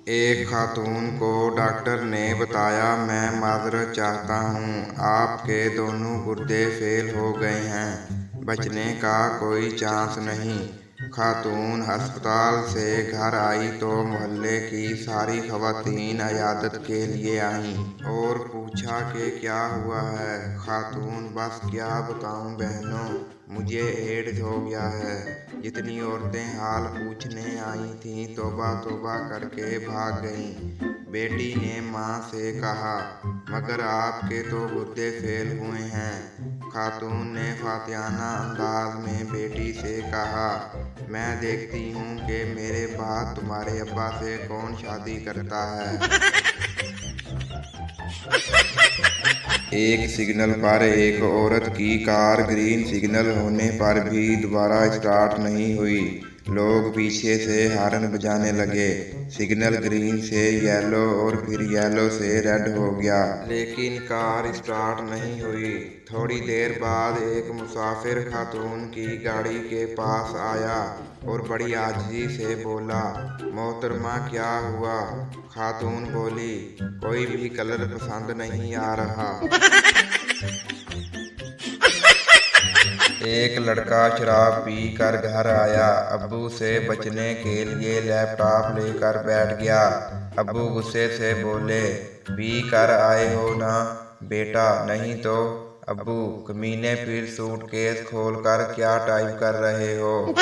एक खातून को डॉक्टर ने बताया, मैं माजरत चाहता हूँ, आपके दोनों गुर्दे फेल हो गए हैं, बचने का कोई चांस नहीं। खातून अस्पताल से घर आई तो मोहल्ले की सारी खवातीन इयादत के लिए आईं और पूछा कि क्या हुआ है। खातून, बस क्या बताऊँ बहनों, मुझे एड्स हो गया है। जितनी औरतें हाल पूछने आई थीं तौबा तौबा करके भाग गईं। बेटी ने माँ से कहा, मगर आपके तो गुर्दे फेल हुए हैं। खातून ने फातिहाना अंदाज में बेटी से कहा, मैं देखती हूँ कि मेरे बाद तुम्हारे अब्बा से कौन शादी करता है। एक सिग्नल पर एक औरत की कार ग्रीन सिग्नल होने पर भी दोबारा स्टार्ट नहीं हुई। लोग पीछे से हॉर्न बजाने लगे। सिग्नल ग्रीन से येलो और फिर येलो से रेड हो गया, लेकिन कार स्टार्ट नहीं हुई। थोड़ी देर बाद एक मुसाफिर खातून की गाड़ी के पास आया और बड़ी आजिज़ी से बोला, मोहतरमा क्या हुआ? खातून बोली, कोई भी कलर पसंद नहीं आ रहा। एक लड़का शराब पी कर घर आया। अब्बू से बचने के लिए लैपटॉप लेकर बैठ गया। अब्बू गुस्से से बोले, पी कर आए हो ना बेटा? नहीं तो? अब्बू, कमीने, फिर सूटकेस खोलकर क्या टाइप कर रहे हो?